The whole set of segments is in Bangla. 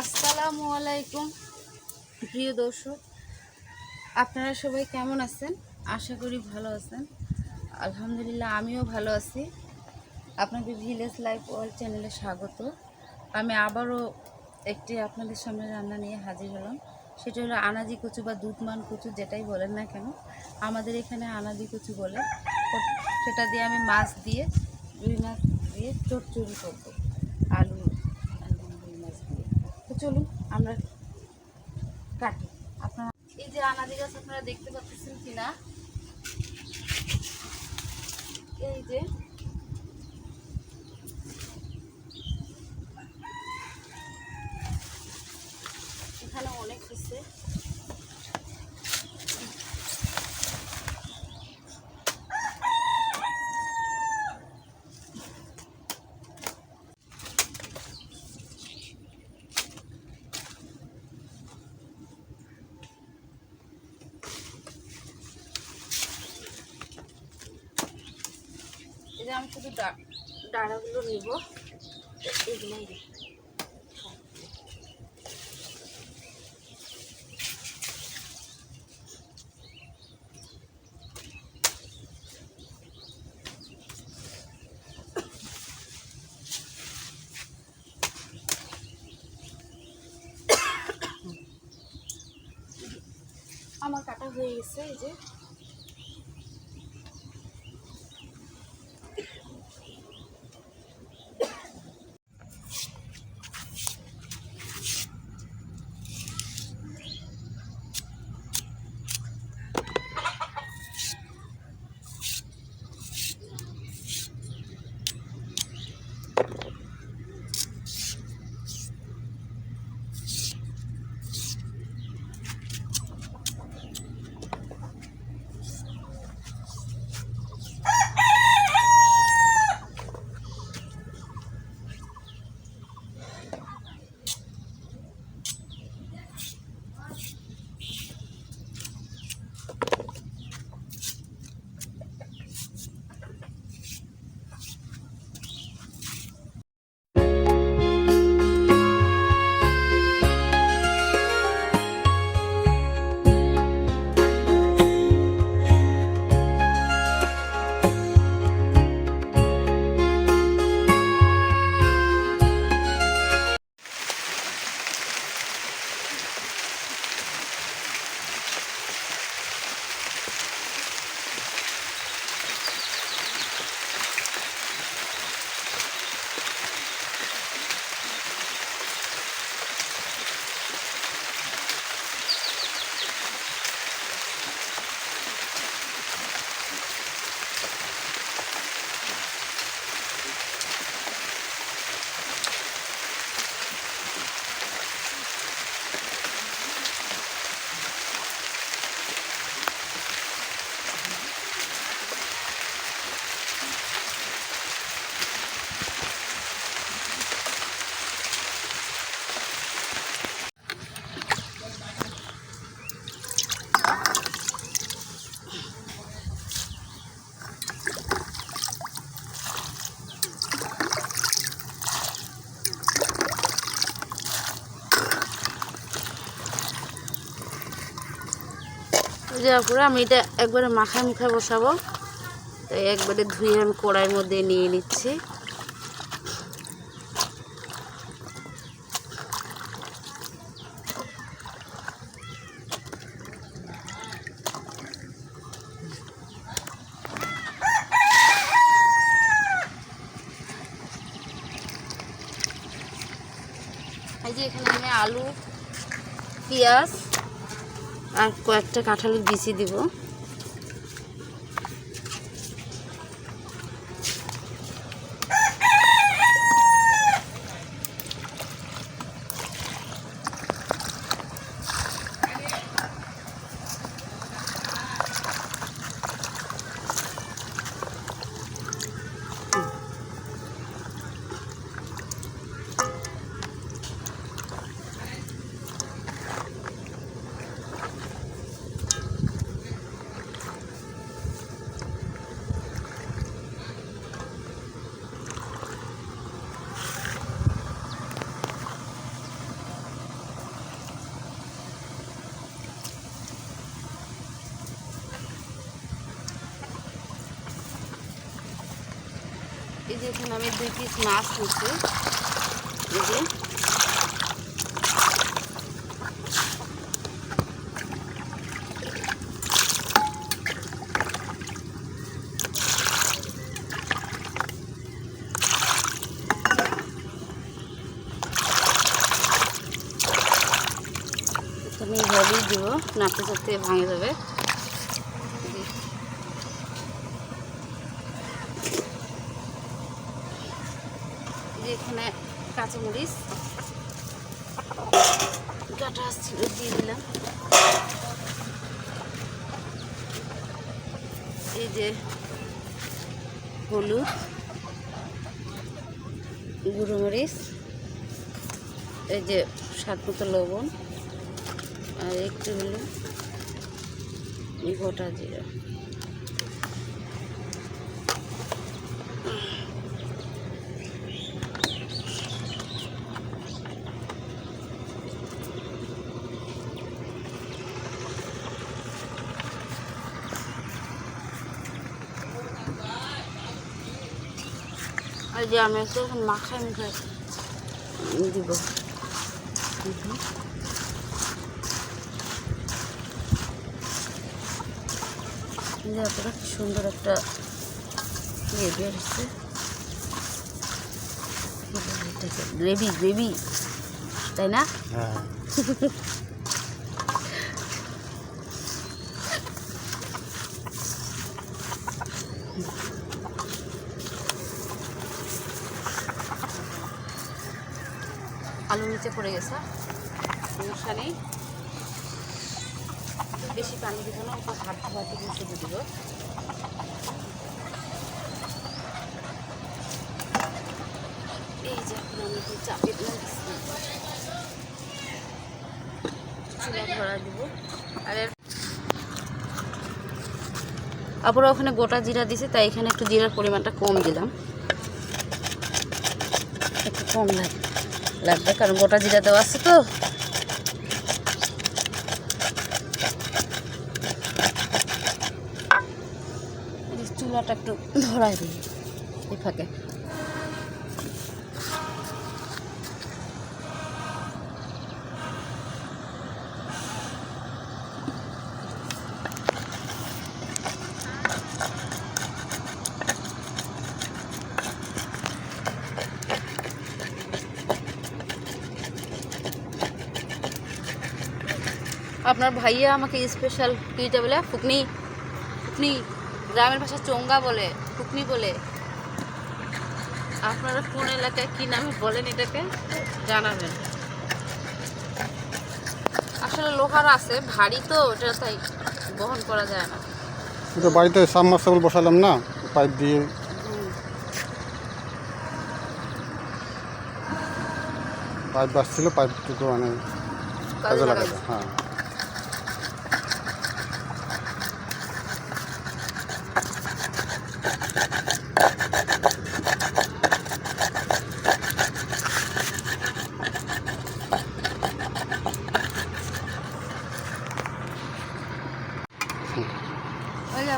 আসসালামু আলাইকুম প্রিয় দর্শক, আপনারা সবাই কেমন আছেন? আশা করি ভালো আছেন। আলহামদুলিল্লাহ, আমিও ভালো আছি। আপনাদের ভিলেজ লাইফ ওয়ার্ল্ড চ্যানেলে স্বাগত। আমি আবারও একটি আপনাদের সামনে রান্না নিয়ে হাজির হলাম। সেটা হলো আনাজি কচু বা দুধমান কচু, যেটাই বলেন না কেন, আমাদের এখানে আনাজি কচু বলে। সেটা দিয়ে আমি মাছ দিয়ে, রুই মাছ দিয়ে চচ্চড়ি করবো, আলু এবং রুই মাছ দিয়ে। তো চলুন আমরা কাটি। আপনারা এই যে আনাজি গাছ আপনারা দেখতে পাচ্ছেন কিনা, এই যে এখানে অনেক হচ্ছে। এই যে আমি শুধু ডাঁড়াগুলো নিব, এগুলোই আমার কাটা হয়ে গেছে। এই যে দেওয়ার পরে আমি এটা একবারে মাখায় মুখায় বসাবো। তাই একবারে ধুয়ে আমি কড়াইয়ের মধ্যে নিয়ে নিচ্ছি। এই যে এখানে আমি আলু, পেঁয়াজ আর কয়েকটা কাঁঠালের বিচি দিব। যে এখানে আমি 2 পিস মাছ নিচ্ছি, এই যে আমি এইভাবেই দিব, নাড়তে চাড়তে ভাঙে যাবে। এখানে কাঁচামরিচ কাটা ছিল দিয়ে দিলাম, এই যে হলুদ, গুঁড়ো মরিচ, এই যে স্বাদ মতো লবণ, আর একটু হলো গোটা জিরা। আর যে আমি একটু এখন মাখায় মুখায় দিব, আপনারা কি সুন্দর একটা ইয়ে বের হচ্ছে, গ্রেভি গ্রেভি, তাই না? আলু নিচে পড়ে গেছে, সমস্যা নেই, বেশি পানি দিব না, ওপর হাত ধোয়াতে দিয়ে শুধু দিব। এই যে এখন আমি একটু চাপে চুলা ধরা দিব। আর তারপরে ওখানে গোটা জিরা দিছে, তাই এখানে একটু জিরার পরিমাণটা কম দিলাম, একটু কম লাগবে কারণ গোটা জিরা দেওয়া আছে তো। চুলাটা একটু ধরাই দিই এই ফাঁকে। আপনার ভাইয়া আমাকে স্পেশাল কিটা বলে ফুকনি, ফুকনি গ্রামের ভাষা চোঙ্গা বলে, ফুকনি বলে। আপনারা কোন এলাকায় কি নামে বলেন এটাকে জানাবেন। আসলে লোহার আছে, ভারী তো ওটা, তাই বহন করা যায় না। এটা বাড়িতে সাবমার্সিবল বসালাম না, পাইপ দিয়ে পাইপ বাসছিল, পাইপটুকু মানে কাজে লাগাবে। হ্যাঁ,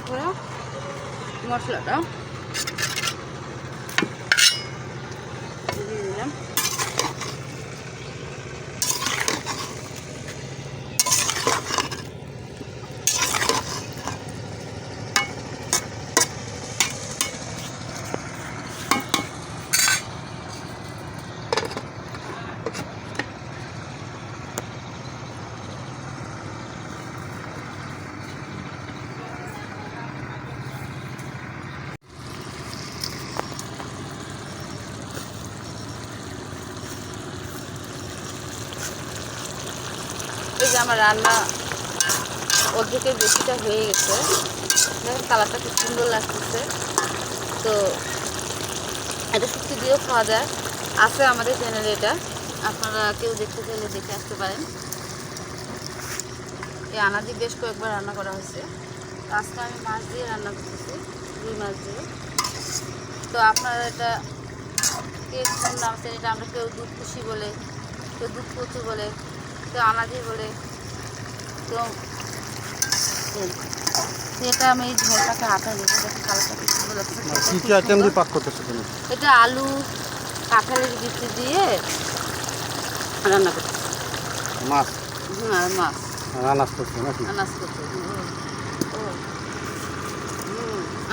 তারপরে মশলাটা দিয়ে দিলাম। এই যে আমার রান্না অর্ধেকের বেশিটা হয়ে গেছে, দেখেন কালারটা খুব সুন্দর লাগতেছে। তো এটা শুক্তি দিয়েও খাওয়া যায়, আছে আমাদের চ্যানেলে, এটা আপনারা কেউ দেখতে চাইলে দেখে আসতে পারেন। এই আনাজি বেশ কয়েকবার রান্না করা হয়েছে, আজকে আমি মাছ দিয়ে রান্না করতেছি, রুই মাছ দিয়ে। তো আপনারা এটা কে কোন নাম আছে, এটা আমরা কেউ দুধ কুশি বলে, কেউ দুধ কচু বলে, কেউ আনাজি বলে। তো এটা আমি এই ঝোলটাকে আটা দেবো, দেখুন কালারটা কি সুন্দর দেখা যাচ্ছে মানে খেতে কি খুব কি আইটেম সুন্দর। দিয়ে পাক করতেছো তুমি? এটা আলু কাঁঠালের বিচি দিয়ে রান্না করছি। মাছ হ্যাঁ মাছ রান্না করছো নাকি? আনাজ করছি।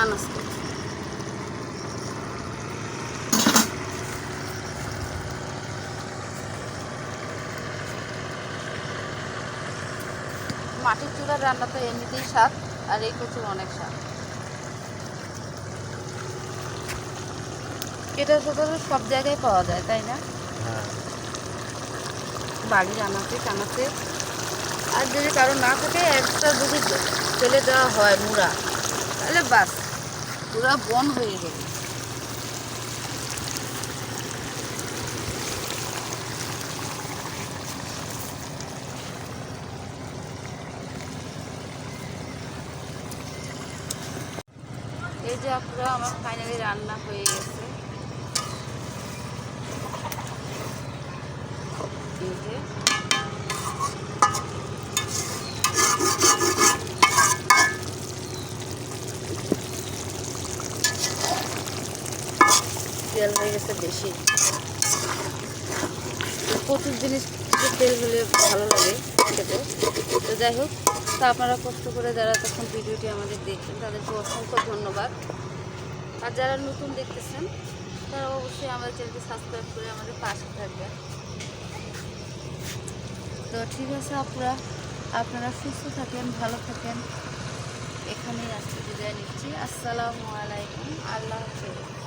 আনাজ করছি। মাটির চুলার রান্না তো এমনিতেই স্বাদ, আর এই কচুর অনেক স্বাদ। এটা সচরাচর সব জায়গায় পাওয়া যায়, তাই না? হ্যাঁ। বাড়ির আনাচে কানাচে। আর যদি কারো না থাকে একটা যদি ফেলে দেওয়া হয় মুড়া, তাহলে বাস পুরা বন হয়ে যাবে। এই যে আপনারা আমার ফাইনালি রান্না হয়ে গেছে। এই যে তেল হয়ে গেছে বেশি। প্রচুর জিনিস তেল হলে ভালো লাগে খেতে। তো যাই হোক, তা আপনারা কষ্ট করে যারা তখন ভিডিওটি আমাদের দেখছেন তাদেরকে অসংখ্য ধন্যবাদ। আর যারা নতুন দেখতেছেন তারা অবশ্যই আমাদের চ্যানেলটি সাবস্ক্রাইব করে আমাদের পাশে থাকবেন। তো ঠিক আছে আপনারা সুস্থ থাকেন, ভালো থাকেন। এখানেই আজকে বিদায় নিচ্ছি। আসসালামু আলাইকুম, আল্লাহ হাফেজ।